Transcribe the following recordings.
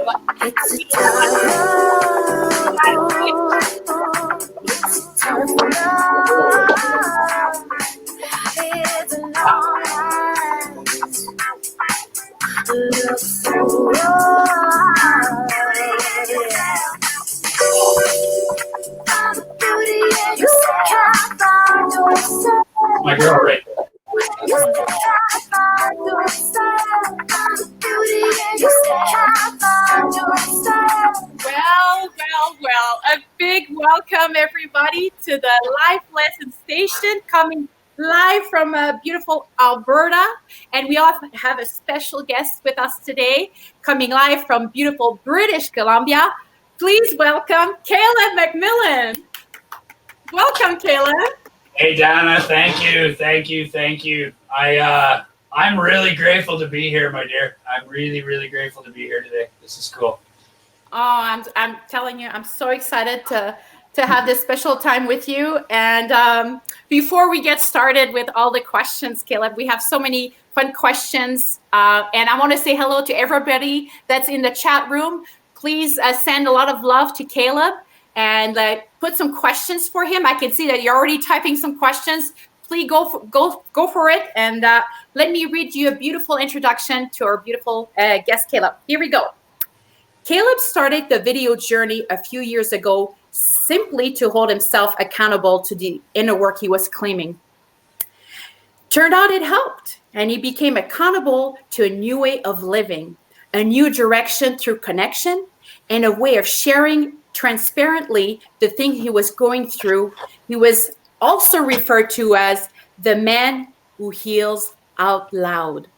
It's a tough love. It's a long night. Look for beauty and you can't find yourself. My girl, right? You still can't find yourself. Beauty and you still can't find yourself. Well, a big welcome everybody to the Life Lesson Station, coming live from beautiful Alberta. And we also have a special guest with us today, coming live from beautiful British Columbia. Please welcome Caleb MacMillan. Welcome, Caleb. Hey, Dana, thank you. I'm really grateful to be here, my dear. I'm really grateful to be here today. This is cool. Oh, I'm telling you, I'm so excited to have this special time with you. And before we get started with all the questions, Caleb, we have so many fun questions. And I want to say hello to everybody that's in the chat room. Please send a lot of love to Caleb and put some questions for him. I can see that you're already typing some questions. Please go for it. And let me read you a beautiful introduction to our beautiful guest, Caleb. Here we go. Caleb started the video journey a few years ago simply to hold himself accountable to the inner work he was claiming. Turned out it helped, and he became accountable to a new way of living, a new direction through connection, and a way of sharing transparently the thing he was going through. He was also referred to as the man who heals out loud.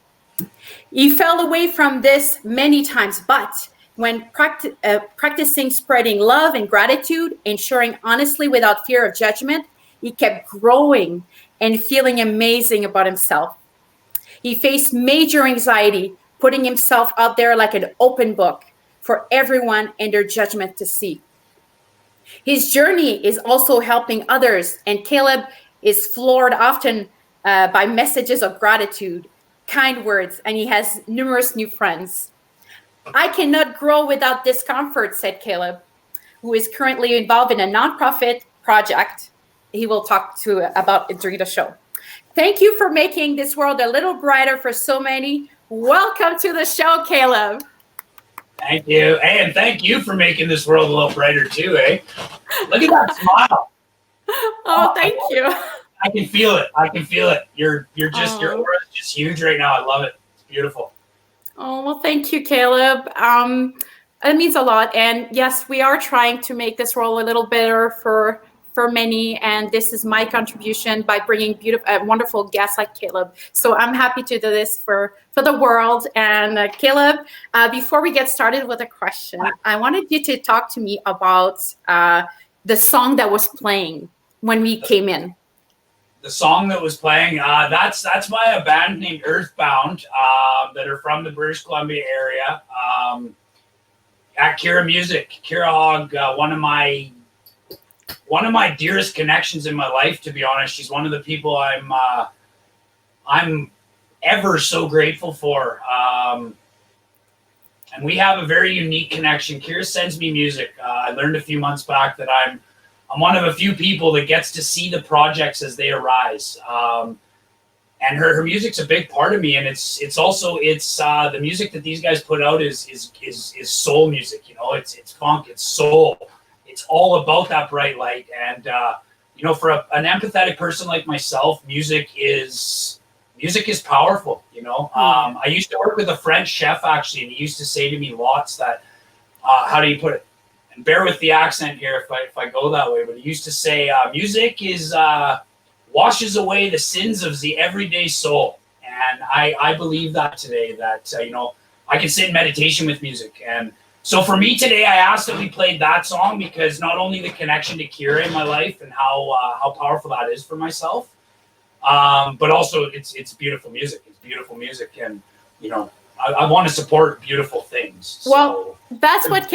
He fell away from this many times, but when practicing spreading love and gratitude and sharing honestly without fear of judgment, he kept growing and feeling amazing about himself. He faced major anxiety, putting himself out there like an open book for everyone and their judgment to see. His journey is also helping others, and Caleb is floored often by messages of gratitude, kind words, and he has numerous new friends. I cannot grow without discomfort, said Caleb, who is currently involved in a nonprofit project he will talk about during the show. Thank you for making this world a little brighter for so many. Welcome to the show, Caleb. Thank you. Hey, and thank you for making this world a little brighter too, eh? Look at that smile. Oh, thank you. I can feel it. Your aura is just huge right now. I love it. It's beautiful. Oh, well, thank you, Caleb. It means a lot. And yes, we are trying to make this world a little better for many. And this is my contribution by bringing wonderful guests like Caleb. So I'm happy to do this for the world. And Caleb, before we get started with a question, I wanted you to talk to me about the song that was playing when we came in. The song that was playing, that's by a band named Earthbound that are from the British Columbia area. At Kira Music, Kira Hogg, one of my dearest connections in my life, to be honest. She's one of the people I'm ever so grateful for. And we have a very unique connection. Kira sends me music. I learned a few months back that I'm one of a few people that gets to see the projects as they arise. And her music's a big part of me. And it's also the music that these guys put out is soul music. You know, it's funk, it's soul. It's all about that bright light. And for an empathetic person like myself, music is powerful. I used to work with a French chef actually, and he used to say to me lots that how do you put it? And bear with the accent here if I go that way, but he used to say music washes away the sins of the everyday soul. And I believe that today, that I can sit in meditation with music. And so for me today, I asked that we played that song because not only the connection to Kira in my life and how powerful that is for myself, but also it's beautiful music. It's beautiful music, and I want to support beautiful things. Well, that's what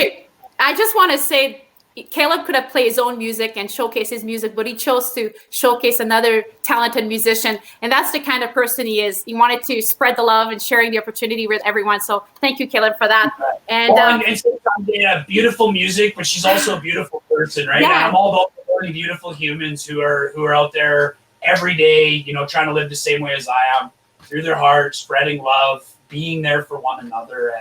I just want to say Caleb could have played his own music and showcase his music, but he chose to showcase another talented musician. And that's the kind of person he is. He wanted to spread the love and sharing the opportunity with everyone. So thank you, Caleb, for that. And, and beautiful music, but she's also a beautiful person, right? Yeah. And I'm all about supporting beautiful humans who are out there every day, you know, trying to live the same way as I am, through their heart, spreading love, being there for one another,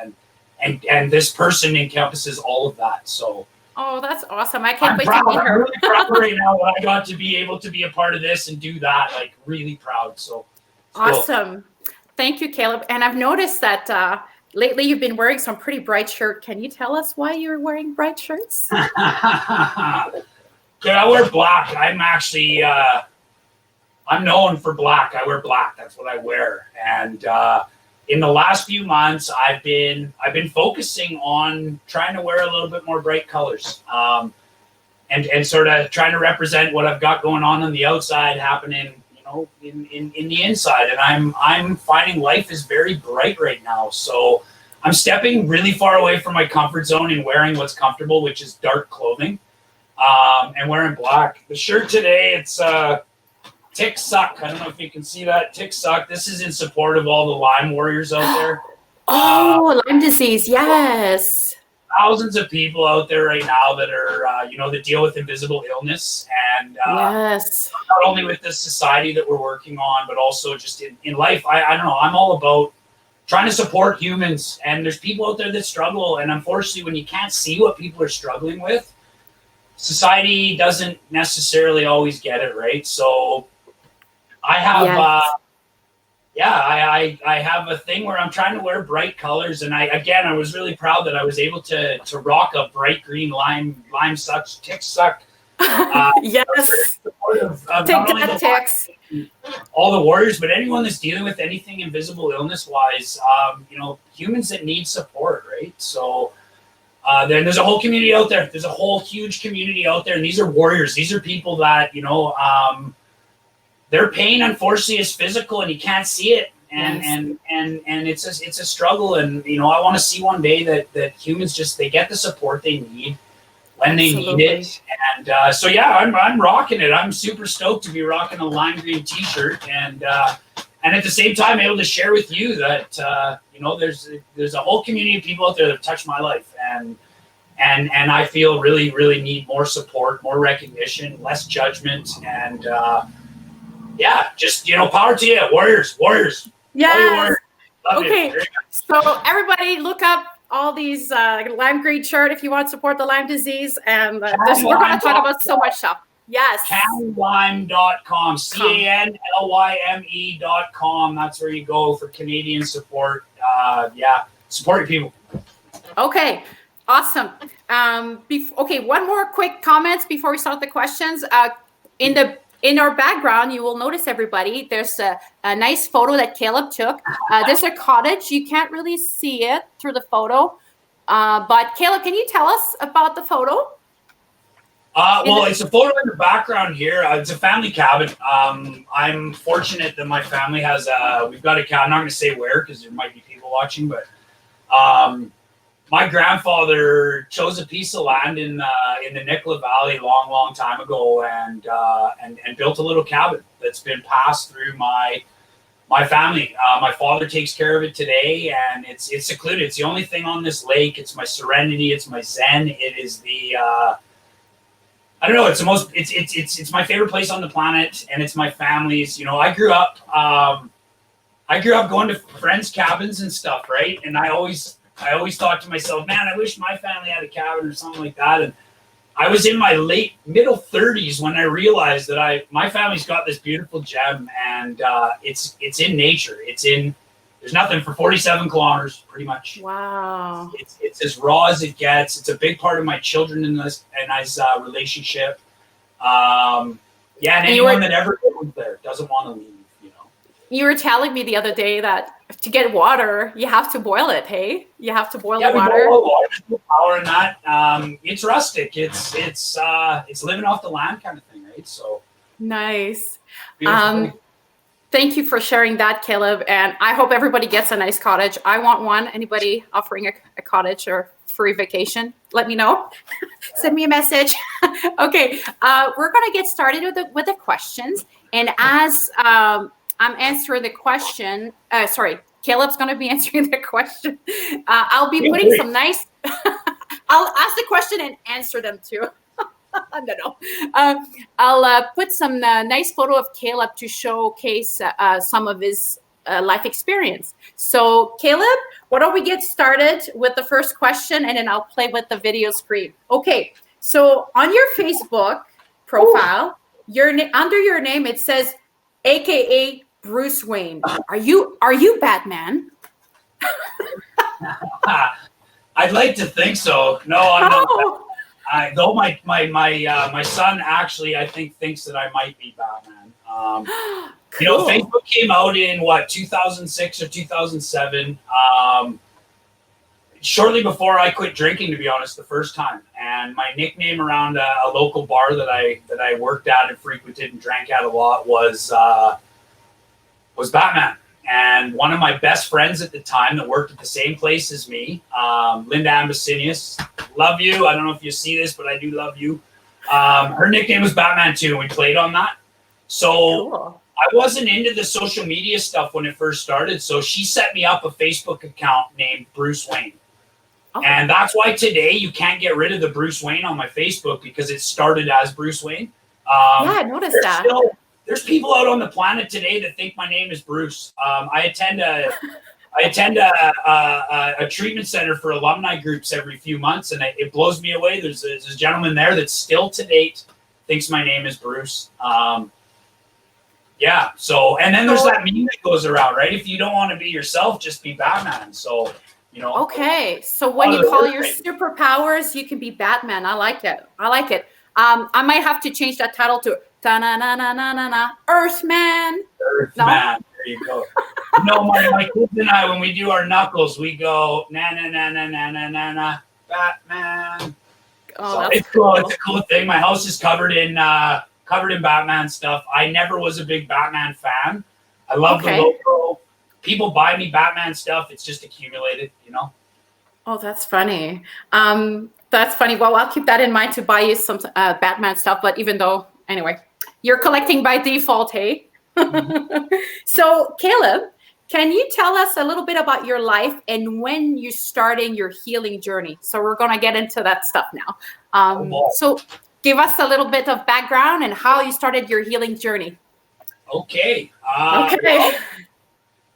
and this person encompasses all of that. So. Oh, that's awesome. I can't wait proud. to meet her. I'm really proud right now that I got to be able to be a part of this and do that. Like, really proud. So awesome. Cool. Thank you, Caleb. And I've noticed that lately you've been wearing some pretty bright shirt. Can you tell us why you're wearing bright shirts? Okay, I wear black. I'm actually I'm known for black. I wear black. That's what I wear. And in the last few months, I've been focusing on trying to wear a little bit more bright colors, and sort of trying to represent what I've got going on the outside happening, you know, in the inside. And I'm finding life is very bright right now. So I'm stepping really far away from my comfort zone and wearing what's comfortable, which is dark clothing, and wearing black. The shirt today, it's Tick Suck. I don't know if you can see that. Tick Suck. This is in support of all the Lyme warriors out there. Oh, Lyme disease. Yes. Thousands of people out there right now that are, you know, that deal with invisible illness. And yes, not only with the society that we're working on, but also just in life. I don't know. I'm all about trying to support humans. And there's people out there that struggle. And unfortunately, when you can't see what people are struggling with, society doesn't necessarily always get it, right? So I have, I have a thing where I'm trying to wear bright colors, and I was really proud that I was able to rock a bright green Lyme suck, Tick Suck. Yes, take that, Ticks. All the warriors, but anyone that's dealing with anything invisible illness-wise, you know, humans that need support, right? So then there's a whole community out there. There's a whole huge community out there, and these are warriors. These are people that, you know, their pain, unfortunately, is physical, and you can't see it, and it's a struggle. And you know, I want to see one day that humans they get the support they need when they need it. And so yeah, I'm rocking it. I'm super stoked to be rocking a lime green T-shirt, and at the same time able to share with you that you know, there's a whole community of people out there that have touched my life, and I feel really need more support, more recognition, less judgment, and yeah, just, you know, power to you, warriors. Yes. Okay. So everybody, look up all these Lyme green shirt if you want to support the Lyme disease, and we're going to talk about so much stuff. Yes. Canlyme.com. CANLYME.com. That's where you go for Canadian support. Yeah, support your people. Okay. Awesome. Okay, one more quick comments before we start the questions. In our background, you will notice, everybody, there's a nice photo that Caleb took. There's a cottage. You can't really see it through the photo. But Caleb, can you tell us about the photo? Well, it's a photo in the background here. It's a family cabin. I'm fortunate that my family has we've got a cabin. I'm not going to say where because there might be people watching, but my grandfather chose a piece of land in the Nicola Valley long time ago, and built a little cabin that's been passed through my family. My father takes care of it today, and it's secluded. It's the only thing on this lake. It's my serenity. It's my zen. It is the I don't know. It's the most. It's my favorite place on the planet, and it's my family's. You know, I grew up going to friends' cabins and stuff, right? And I always thought to myself, man, I wish my family had a cabin or something like that. And I was in my middle 30s when I realized that my family's got this beautiful gem, and it's in nature. There's nothing for 47 kilometers, pretty much. Wow. It's as raw as it gets. It's a big part of my children and I's relationship. And anyone that ever goes there doesn't want to leave. You know. You were telling me the other day that to get water, you have to boil it. Hey, you have to boil the water. Boil water. There's no power in that. It's rustic. It's living off the land kind of thing, right? So nice. Thank you for sharing that, Caleb. And I hope everybody gets a nice cottage. I want one. Anybody offering a cottage or free vacation, let me know. Send me a message. Okay, we're gonna get started with the questions, and as I'm answering the question, sorry, Caleb's gonna be answering the question. I'll be putting some nice. I'll ask the question and answer them too. No. I'll put some nice photo of Caleb to showcase some of his life experience. So, Caleb, why don't we get started with the first question, and then I'll play with the video screen. Okay. So, on your Facebook profile, under your name it says, AKA Bruce Wayne. Are you Batman? I'd like to think so. No, I'm not. Though my son actually, I think, thinks that I might be Batman. Cool. You know, Facebook came out in 2006 or 2007. Shortly before I quit drinking, to be honest, the first time. And my nickname around a local bar that I worked at and frequented and drank at a lot was Batman. And one of my best friends at the time that worked at the same place as me, Linda Ambasinius, love you. I don't know if you see this, but I do love you. Her nickname was Batman too, and we played on that. So cool. I wasn't into the social media stuff when it first started, so she set me up a Facebook account named Bruce Wayne. Oh. And that's why today you can't get rid of the Bruce Wayne on my Facebook, because it started as Bruce Wayne. Yeah, I noticed that. There's people out on the planet today that think my name is Bruce. I attend a treatment center for alumni groups every few months, and it blows me away. There's a gentleman there that still to date thinks my name is Bruce. Yeah. So, and then there's that meme that goes around, right? If you don't want to be yourself, just be Batman. So, you know. Okay. So when you call your superpowers, you can be Batman. I like it. I might have to change that title to ta-na-na-na-na-na-na, Earthman. Earthman. There you go. No, my kids and I, when we do our knuckles, we go na-na-na-na-na-na-na, Batman. Oh, so it's cool. It's a cool thing. My house is covered in Batman stuff. I never was a big Batman fan. I love the logo. People buy me Batman stuff. It's just accumulated, you know. Oh, that's funny. That's funny. Well, I'll keep that in mind to buy you some Batman stuff. But even though, anyway, you're collecting by default, hey? Mm-hmm. So, Caleb, can you tell us a little bit about your life and when you started your healing journey? So we're going to get into that stuff now. So give us a little bit of background and how you started your healing journey. Okay. Well,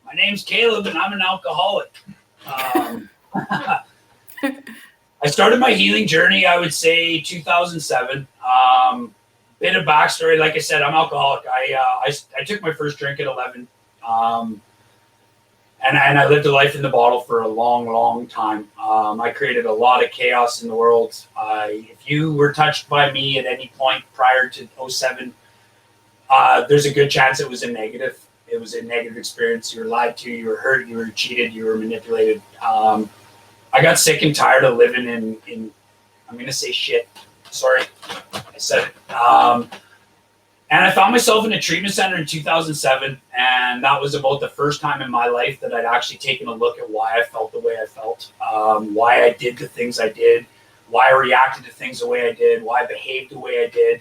my name's Caleb, and I'm an alcoholic. I started my healing journey, I would say, 2007. Bit of backstory. Like I said, I'm alcoholic. I took my first drink at 11. And I lived a life in the bottle for a long, long time. I created a lot of chaos in the world. If you were touched by me at any point prior to 07, there's a good chance it was a negative. It was a negative experience. You were lied to, you were hurt, you were cheated, you were manipulated. I got sick and tired of living in I'm going to say shit. Sorry, I said it. And I found myself in a treatment center in 2007, and that was about the first time in my life that I'd actually taken a look at why I felt the way I felt, why I did the things I did, why I reacted to things the way I did, why I behaved the way I did.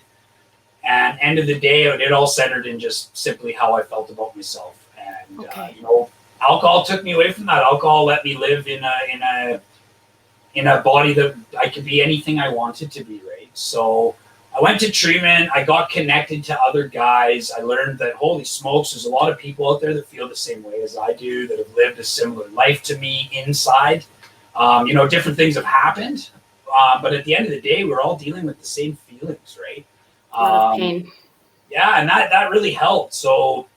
And end of the day, it all centered in just simply how I felt about myself. And you know, alcohol took me away from that. Alcohol let me live in a body that I could be anything I wanted to be, right? So I went to treatment. I got connected to other guys. I learned that, holy smokes, there's a lot of people out there that feel the same way as I do, that have lived a similar life to me inside. You know, different things have happened. But at the end of the day, we're all dealing with the same feelings, right? A lot of pain. Yeah, and that really helped. So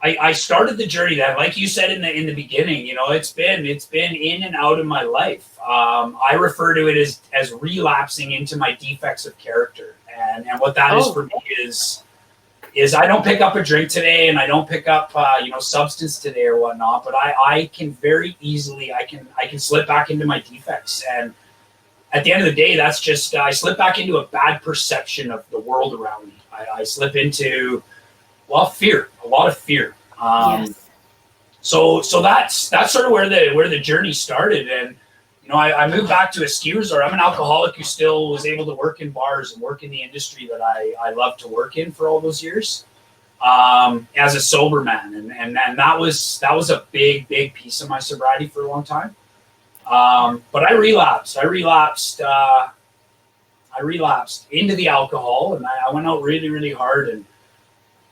I started the journey that, like you said in the beginning, you know, it's been in and out of my life. I refer to it as relapsing into my defects of character, and what that is for me is I don't pick up a drink today, and I don't pick up substance today or whatnot. But I can very easily I can slip back into my defects, and at the end of the day, that's just I slip back into a bad perception of the world around me. I slip into fear, a lot of fear. Yes. So that's sort of where the journey started. And I moved back to a ski resort. I'm an alcoholic who still was able to work in bars and work in the industry that I loved to work in for all those years, as a sober man. And that was a big piece of my sobriety for a long time. But I relapsed into the alcohol, and I went out really, really hard, and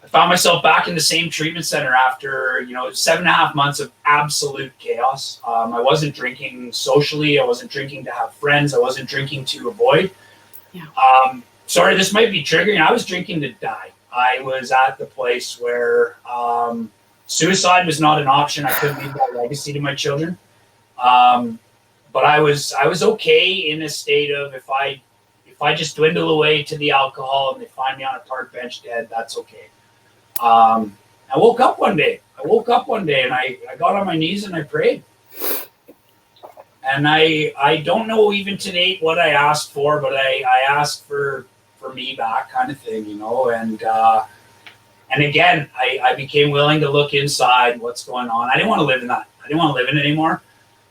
I found myself back in the same treatment center after, 7.5 months of absolute chaos. I wasn't drinking socially. I wasn't drinking to have friends. I wasn't drinking to avoid. Yeah. Sorry, this might be triggering. I was drinking to die. I was at the place where suicide was not an option. I couldn't leave that legacy to my children. But I was okay in a state of, if I just dwindle away to the alcohol and they find me on a park bench dead, that's okay. I woke up one day and I got on my knees and I prayed. And I don't know even to date what I asked for, but I asked for me back, kind of thing, and again, I became willing to look inside what's going on. I didn't want to live in that. I didn't want to live in it anymore.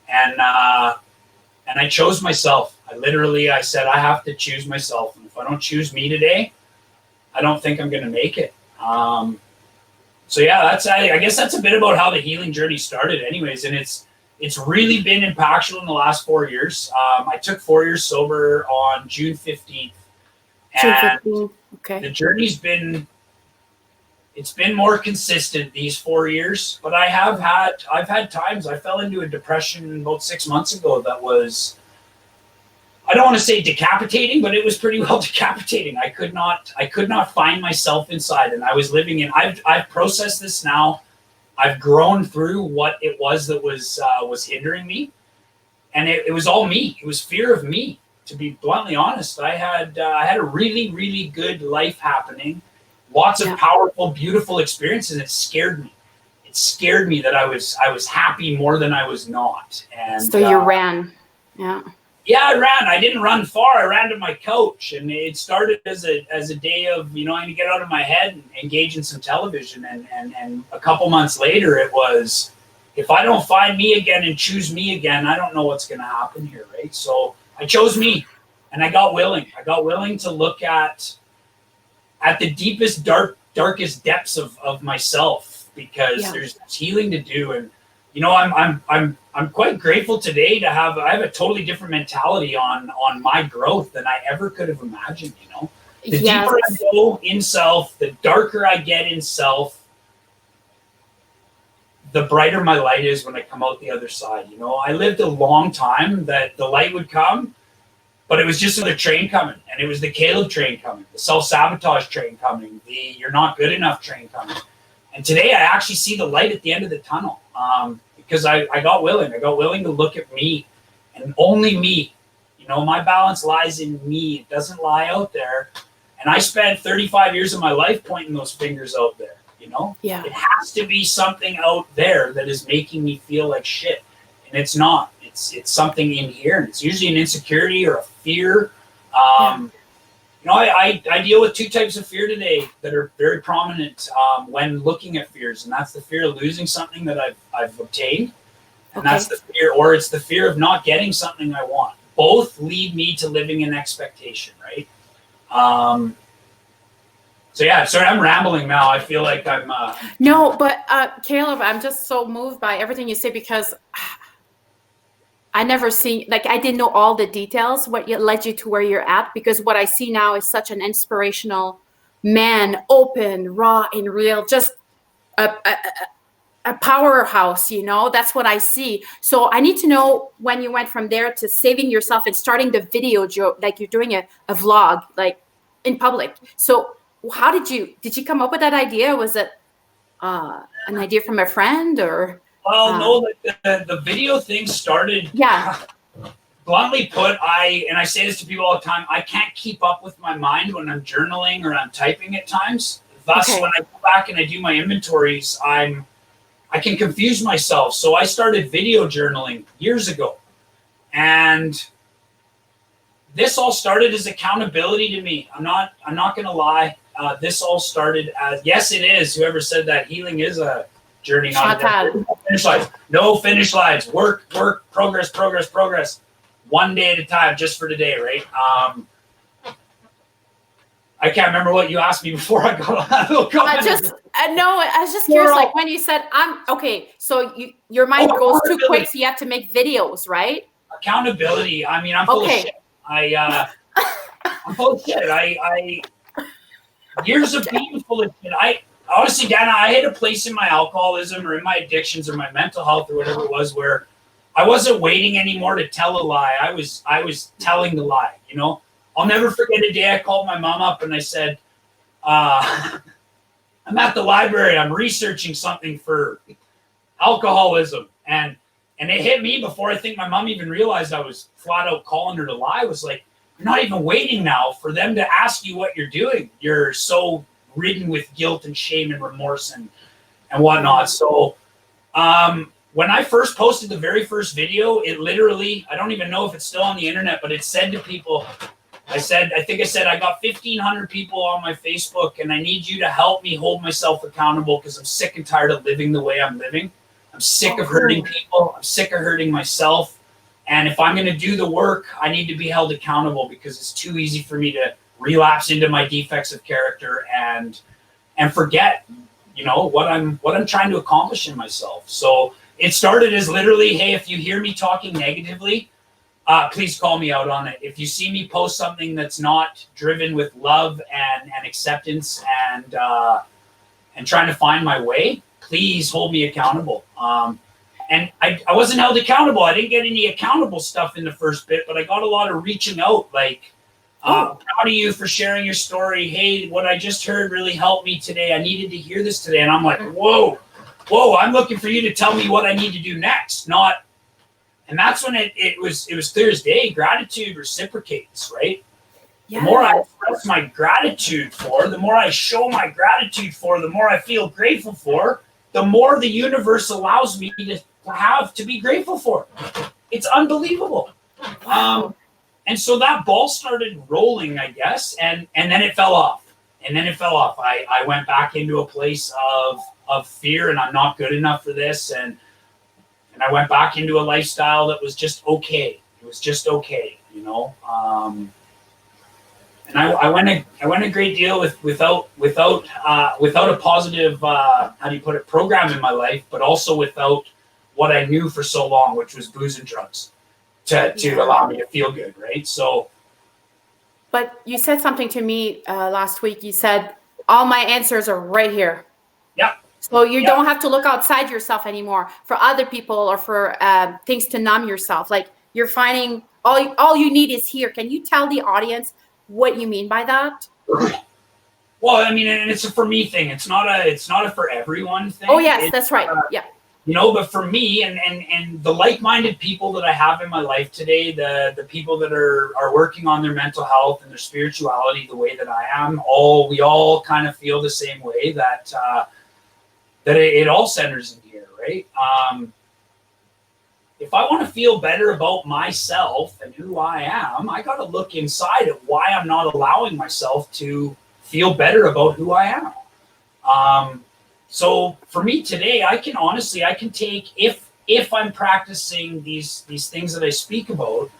And I chose myself. I said, I have to choose myself. And if I don't choose me today, I don't think I'm going to make it. So yeah, I guess that's a bit about how the healing journey started anyways. And it's really been impactful in the last 4 years. I took 4 years sober on June 15th. And okay. The journey's it's been more consistent these 4 years, but I've had times. I fell into a depression about 6 months ago that was, I don't want to say decapitating, but it was pretty well decapitating. I could not find myself inside, and I was living in. I've processed this now. I've grown through what it was that was hindering me, and it was all me. It was fear of me. To be bluntly honest, I had a really, really good life happening, lots of powerful, beautiful experiences. It scared me. It scared me that I was happy more than I was not. And so you ran, yeah. Yeah, I ran. I didn't run far. I ran to my couch, and it started as a day of, I'm going to get out of my head and engage in some television. And a couple months later, it was, if I don't find me again and choose me again, I don't know what's going to happen here, right? So I chose me, and I got willing. I got willing to look at the deepest, darkest depths of myself, because there's healing to do. And I'm quite grateful today to have a totally different mentality on my growth than I ever could have imagined. The deeper I go in self, the darker I get in self, the brighter my light is when I come out the other side. I lived a long time that the light would come, but it was just another train coming, and it was the Caleb train coming, the self-sabotage train coming, the you're not good enough train coming. And today I actually see the light at the end of the tunnel, because I got willing. I got willing to look at me, and only me. My balance lies in me. It doesn't lie out there. And I spent 35 years of my life pointing those fingers out there. It has to be something out there that is making me feel like shit, and it's not. It's something in here, and it's usually an insecurity or a fear. I deal with two types of fear today that are very prominent when looking at fears, and that's the fear of losing something that I've obtained, and that's the fear, or it's the fear of not getting something I want. Both lead me to living in expectation, right? So yeah, sorry, I'm rambling now. I feel like I'm. No, but Caleb, I'm just so moved by everything you say, because I never seen, I didn't know all the details, what led you to where you're at, because what I see now is such an inspirational man, open, raw, and real, just a powerhouse, that's what I see. So I need to know when you went from there to saving yourself and starting the video, like you're doing a vlog, like in public. So how did you come up with that idea? Was it an idea from a friend, or? Well, no, the video thing started. Yeah. Bluntly put, I say this to people all the time, I can't keep up with my mind when I'm journaling or I'm typing at times. Thus, when I go back and I do my inventories, I can confuse myself. So I started video journaling years ago. And this all started as accountability to me. I'm not going to lie. This all started as, yes, it is. Whoever said that healing is a journey, not a finish lines. No finish lines. Work, progress. one day at a time, just for today, right? I can't remember what you asked me before I got on. I was just curious, like when you said so your mind goes too quick, so you have to make videos, right? Accountability. I mean, I'm full of shit. I'm full of shit. I years of being full of shit. Honestly, Dana, I had a place in my alcoholism or in my addictions or my mental health or whatever it was where I wasn't waiting anymore to tell a lie. I was telling the lie, you know? I'll never forget a day I called my mom up and I said, I'm at the library. I'm researching something for alcoholism. And it hit me before I think my mom even realized I was flat out calling her to lie. I was like, you're not even waiting now for them to ask you what you're doing. You're so ridden with guilt and shame and remorse and whatnot. So when I first posted the very first video, it literally, I don't even know if it's still on the internet, but it said to people, I think I said, I got 1,500 people on my Facebook and I need you to help me hold myself accountable because I'm sick and tired of living the way I'm living. I'm sick of hurting people. I'm sick of hurting myself. And if I'm going to do the work, I need to be held accountable because it's too easy for me to relapse into my defects of character and forget, you know, what I'm trying to accomplish in myself. So it started as literally, hey, if you hear me talking negatively, please call me out on it. If you see me post something that's not driven with love and acceptance and trying to find my way, please hold me accountable. And I wasn't held accountable. I didn't get any accountable stuff in the first bit, but I got a lot of reaching out, like, proud of you for sharing your story. Hey, what I just heard really helped me today. I needed to hear this today. And I'm like, whoa, I'm looking for you to tell me what I need to do next, not. And that's when it was clear as day. Gratitude reciprocates, right? Yeah. The more I express my gratitude for, the more I show my gratitude for, the more I feel grateful for, the more the universe allows me to be grateful for. It's unbelievable. And so that ball started rolling, I guess, and then it fell off. I went back into a place of fear, and I'm not good enough for this, and I went back into a lifestyle that was just okay. It was just okay, you know. And I went a great deal without a positive how do you put it, program in my life, but also without what I knew for so long, which was booze and drugs, to allow me to feel good, right? So. But you said something to me last week. You said all my answers are right here. Yeah. So you don't have to look outside yourself anymore for other people or for things to numb yourself. Like you're finding all you need is here. Can you tell the audience what you mean by that? Well, I mean, and it's a for me thing. It's not a for everyone thing. Oh yes, that's right. Yeah. You know, but for me and the like-minded people that I have in my life today, the people that are working on their mental health and their spirituality the way that I am, we all kind of feel the same way that it all centers in here, right? If I want to feel better about myself and who I am, I got to look inside at why I'm not allowing myself to feel better about who I am. So for me today, I can take, if I'm practicing these things that I speak about,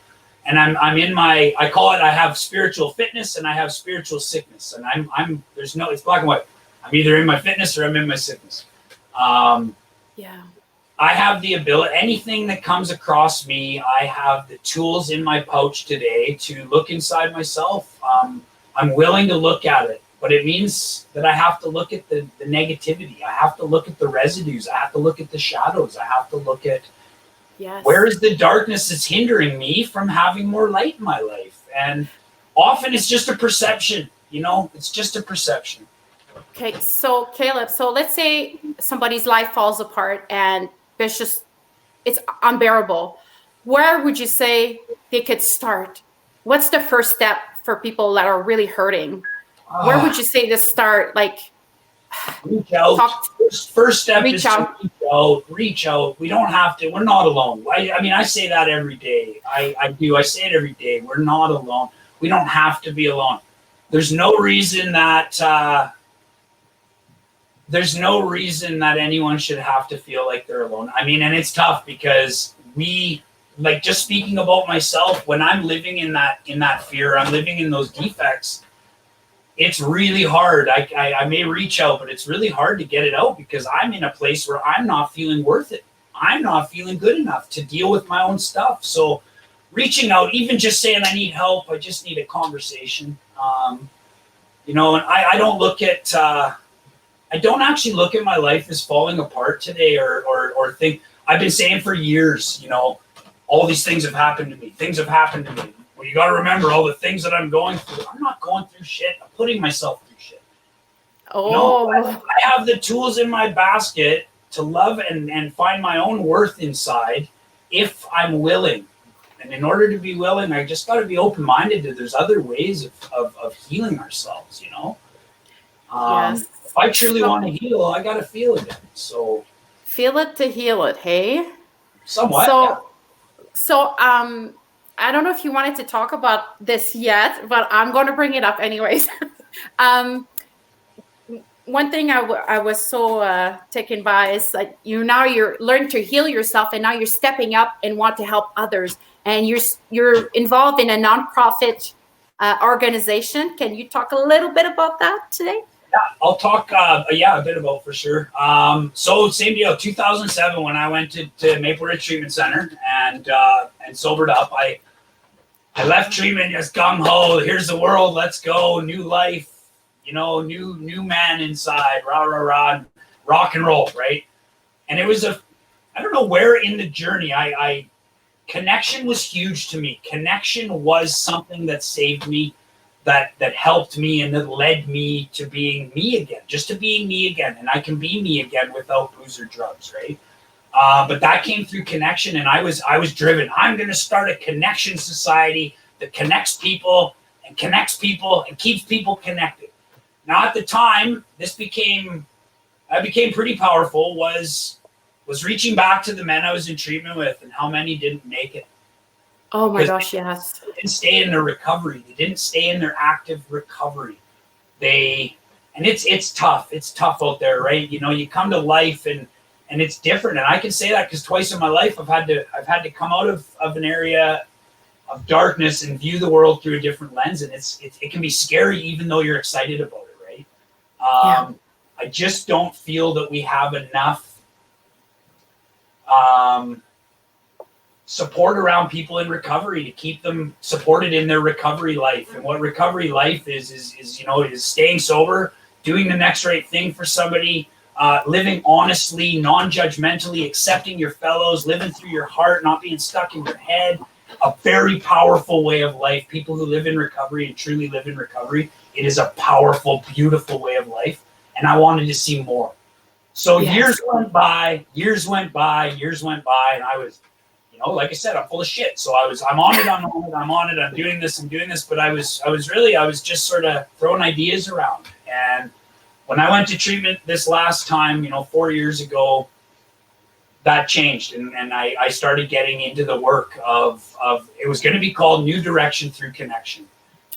and I'm in I call it, I have spiritual fitness and I have spiritual sickness, and it's black and white. I'm either in my fitness or I'm in my sickness. I have the ability, anything that comes across me, I have the tools in my pouch today to look inside myself. I'm willing to look at it, but it means that I have to look at the negativity. I have to look at the residues. I have to look at the shadows. I have to look at where is the darkness that's hindering me from having more light in my life. And often it's just a perception, you know, it's just a perception. Okay, so Caleb, let's say somebody's life falls apart and it's unbearable. Where would you say they could start? What's the first step for people that are really hurting? Where would you say to start? Like, reach out. First step is to reach out. We don't have to. We're not alone. I mean, I say that every day. I do. I say it every day. We're not alone. We don't have to be alone. There's no reason that anyone should have to feel like they're alone. I mean, and it's tough because we like just speaking about myself, when I'm living in that fear, I'm living in those defects, it's really hard. I may reach out, but it's really hard to get it out because I'm in a place where I'm not feeling worth it. I'm not feeling good enough to deal with my own stuff. So reaching out, even just saying I need help, I just need a conversation. And I don't look at, I don't actually look at my life as falling apart today or think, I've been saying for years, all these things have happened to me. Things have happened to me. Well, you got to remember all the things that I'm going through. I'm not going through shit. I'm putting myself through shit. Oh, I have the tools in my basket to love and find my own worth inside if I'm willing. And in order to be willing, I just got to be open-minded that there's other ways of healing ourselves, yes. If I truly want to heal, I got to feel it. So Feel it to heal it, hey? somewhat. So, I don't know if you wanted to talk about this yet, but I'm going to bring it up anyways. One thing I was so taken by is like you're learning to heal yourself, and now you're stepping up and want to help others, and you're involved in a nonprofit organization. Can you talk a little bit about that today? Yeah, I'll talk a bit about for sure. So same deal. 2007 when I went to Maple Ridge Treatment Center and sobered up. I left treatment just gung ho. Here's the world. Let's go. New life. New man inside. Rah rah rah. Rock and roll, right? And it was I don't know where in the journey I connection was huge to me. Connection was something that saved me. That helped me and that led me to being me again, just to being me again. And I can be me again without booze or drugs, right? But that came through connection, and I was driven. I'm going to start a connection society that connects people and keeps people connected. Now at the time, I became pretty powerful, was reaching back to the men I was in treatment with and how many didn't make it. Oh my gosh, yes. They didn't stay in their recovery. They didn't stay in their active recovery. And it's tough. It's tough out there, right? You come to life and it's different. And I can say that because twice in my life I've had to come out of an area of darkness and view the world through a different lens. And it can be scary even though you're excited about it, right? I just don't feel that we have enough support around people in recovery to keep them supported in their recovery life. And what recovery life is staying sober, doing the next right thing for somebody, living honestly, non-judgmentally, accepting your fellows, living through your heart, not being stuck in your head. A very powerful way of life. People who live in recovery and truly live in recovery, it is a powerful, beautiful way of life. And I wanted to see more. So years went by, and I was, like I said, I'm full of shit. So I'm on it, I'm doing this. But I was just sort of throwing ideas around. And when I went to treatment this last time, 4 years ago, that changed. And I started getting into the work of it was going to be called New Direction Through Connection.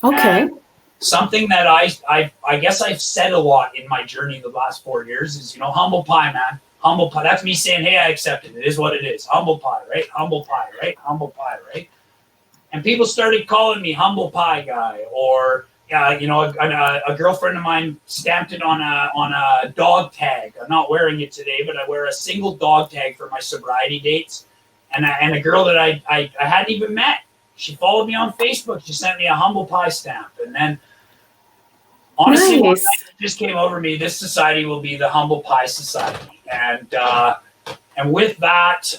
Okay. And something that I guess I've said a lot in my journey the last 4 years is, humble pie, man. Humble pie. That's me saying, hey, I accept it. It is what it is. Humble pie, right? Humble pie, right? Humble pie, right? And people started calling me humble pie guy, or a girlfriend of mine stamped it on a dog tag. I'm not wearing it today, but I wear a single dog tag for my sobriety dates. And a girl that I hadn't even met, she followed me on Facebook. She sent me a humble pie stamp, and then. Honestly, nice. It just came over me. This society will be the Humble Pie Society, and with that,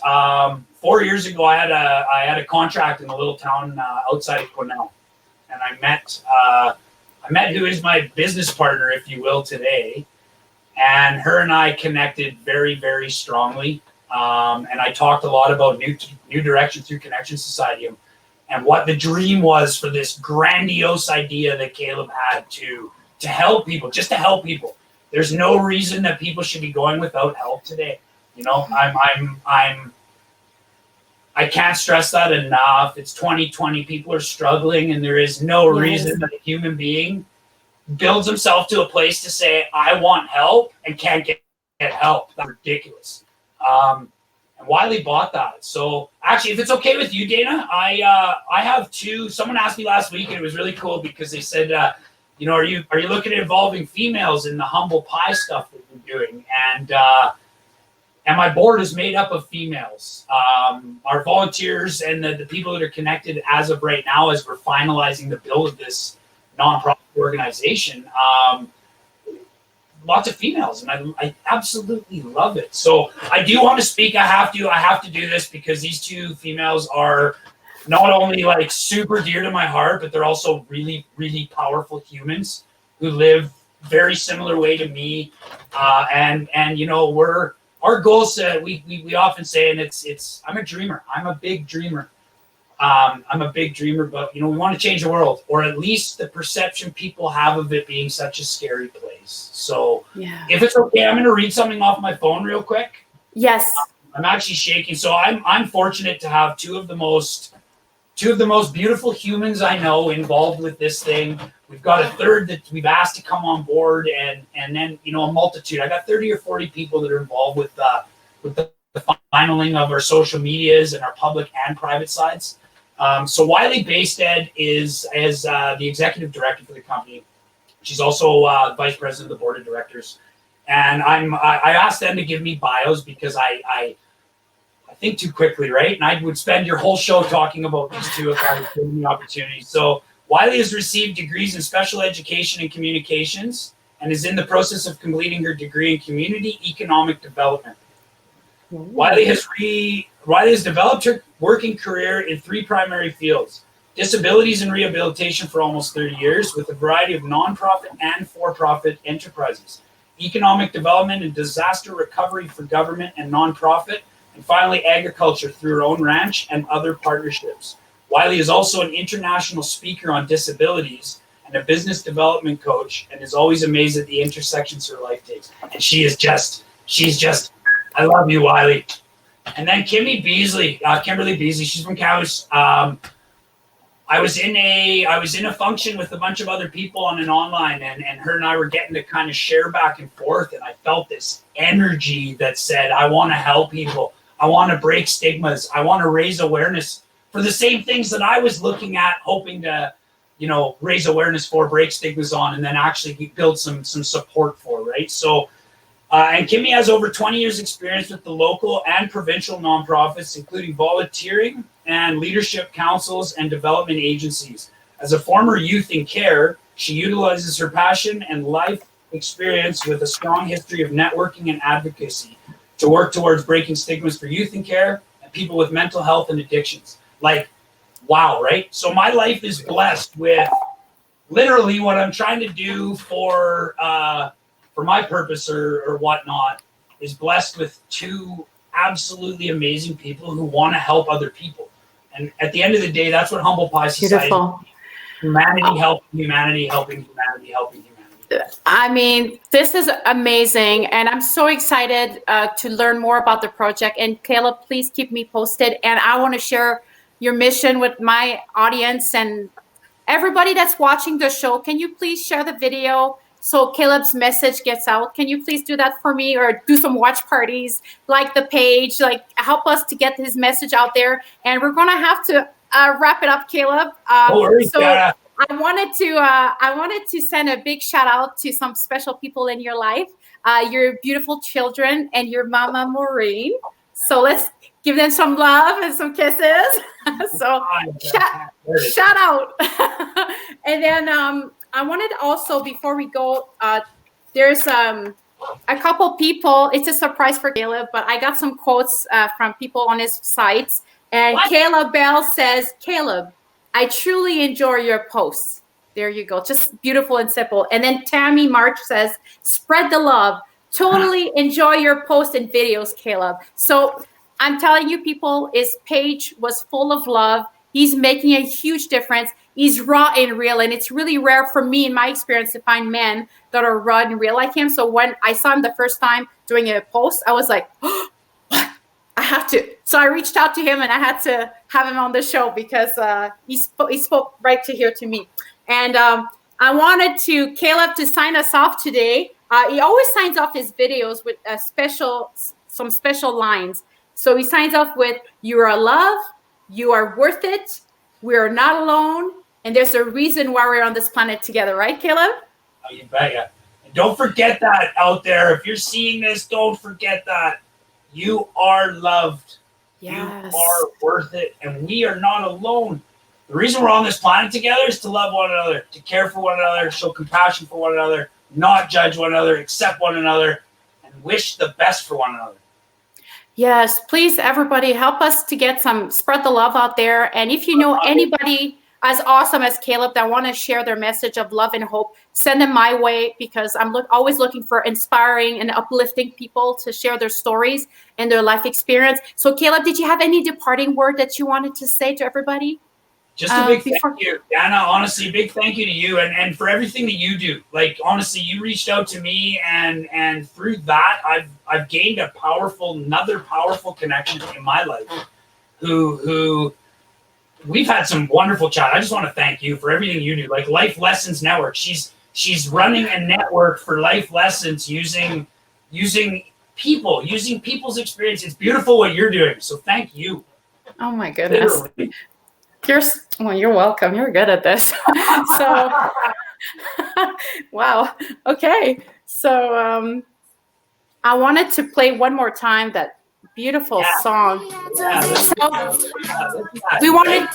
4 years ago, I had a contract in a little town outside of Quesnel, and I met who is my business partner, if you will, today, and her and I connected very, very strongly, and I talked a lot about New Direction Through Connection Society and what the dream was for this grandiose idea that Caleb had to help people, just to help people. There's no reason that people should be going without help today. I can't stress that enough. It's 2020. People are struggling, and there is no reason that a human being builds himself to a place to say, I want help and can't get help. That's ridiculous. And Wiley bought that. So actually, if it's okay with you, Dana, I have two. Someone asked me last week, and it was really cool because they said, are you looking at involving females in the humble pie stuff that you're doing? And my board is made up of females. Our volunteers and the people that are connected as of right now, as we're finalizing the build of this nonprofit organization. Lots of females, and I absolutely love it. So I do want to speak. I have to do this because these two females are not only like super dear to my heart, but they're also really, really powerful humans who live very similar way to me. And our goals. We often say, and it's I'm a dreamer. I'm a big dreamer. I'm a big dreamer, but we want to change the world, or at least the perception people have of it being such a scary place. So if it's okay, I'm going to read something off my phone real quick. Yes. I'm actually shaking. So I'm fortunate to have two of the most beautiful humans I know involved with this thing. We've got a third that we've asked to come on board, and then a multitude. I got 30 or 40 people that are involved with the finaling of our social medias and our public and private sides. So Wiley Bastead is the executive director for the company. She's also vice president of the board of directors. And I asked them to give me bios because I think too quickly, right? And I would spend your whole show talking about these two if I was given the opportunity. So Wiley has received degrees in special education and communications and is in the process of completing her degree in community economic development. Wiley has developed her working career in three primary fields: disabilities and rehabilitation for almost 30 years with a variety of nonprofit and for-profit enterprises, economic development and disaster recovery for government and nonprofit, and finally agriculture through her own ranch and other partnerships. Wiley is also an international speaker on disabilities and a business development coach, and is always amazed at the intersections her life takes. And she's just, I love you, Wiley. And then Kimberly Beasley, she's from Cows. I was in a function with a bunch of other people on an online, and her and I were getting to kind of share back and forth, and I felt this energy that said, I want to help people. I want to break stigmas. I want to raise awareness for the same things that I was looking at, hoping to, raise awareness for, break stigmas on, and then actually build some support for, right? So, and Kimmy has over 20 years experience with the local and provincial nonprofits, including volunteering and leadership councils and development agencies. As a former youth in care, she utilizes her passion and life experience with a strong history of networking and advocacy to work towards breaking stigmas for youth in care and people with mental health and addictions. Like, wow, right? So my life is blessed with literally what I'm trying to do for my purpose or whatnot is blessed with two absolutely amazing people who want to help other people. And at the end of the day, that's what Humble Pie Society is. Humanity helping humanity, helping humanity, helping humanity. I mean, this is amazing, and I'm so excited to learn more about the project. And Caleb, please keep me posted. And I want to share your mission with my audience and everybody that's watching the show. Can you please share the video so Caleb's message gets out? Can you please do that for me, or do some watch parties, like the page, like help us to get his message out there. And we're gonna have to wrap it up, Caleb. I wanted to send a big shout out to some special people in your life, your beautiful children and your mama Maureen. So let's give them some love and some kisses. So shout out. And then I wanted also, before we go, there's a couple people. It's a surprise for Caleb, but I got some quotes from people on his sites. And what? Caleb Bell says, Caleb, I truly enjoy your posts. There you go. Just beautiful and simple. And then Tammy March says, spread the love. Totally enjoy your posts and videos, Caleb. So I'm telling you, people, his page was full of love. He's making a huge difference. He's raw and real. And it's really rare for me, in my experience, to find men that are raw and real like him. So when I saw him the first time doing a post, I was like, oh, what? I have to. So I reached out to him and I had to have him on the show because he spoke right to here to me. And I wanted Caleb to sign us off today. He always signs off his videos with some special lines. So he signs off with, you are loved, you are worth it, we are not alone, and there's a reason why we're on this planet together, right, Caleb? Oh, you bet ya. And don't forget that out there. If you're seeing this, don't forget that. You are loved. Yes. You are worth it, and we are not alone. The reason we're on this planet together is to love one another, to care for one another, show compassion for one another, not judge one another, accept one another, and wish the best for one another. Yes, please, everybody, help us to spread the love out there. And if you know anybody as awesome as Caleb that want to share their message of love and hope, send them my way, because I'm always looking for inspiring and uplifting people to share their stories and their life experience. So, Caleb, did you have any departing word that you wanted to say to everybody? Just a big thank you, Dana. Honestly, big thank you to you and for everything that you do. Like, honestly, you reached out to me, and through that, I've gained another powerful connection in my life. Who we've had some wonderful chat. I just want to thank you for everything you do. Like Life Lessons Network, she's running a network for life lessons using people's experience. It's beautiful what you're doing. So thank you. Oh my goodness. Literally. You're welcome. You're good at this. So, wow. Okay. So, I wanted to play one more time that beautiful song. We wanted,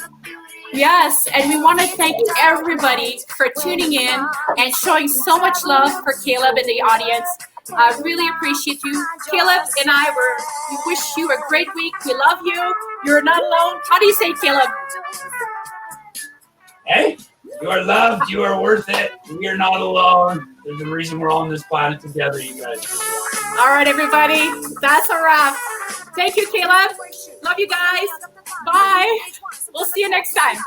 yes, and we want to thank everybody for tuning in and showing so much love for Caleb in the audience. I really appreciate you. Caleb and we wish you a great week. We love you. You're not alone. How do you say, Caleb? Hey, you are loved. You are worth it. We are not alone. There's a reason we're all on this planet together, you guys. All right, everybody. That's a wrap. Thank you, Caleb. Love you guys. Bye. We'll see you next time.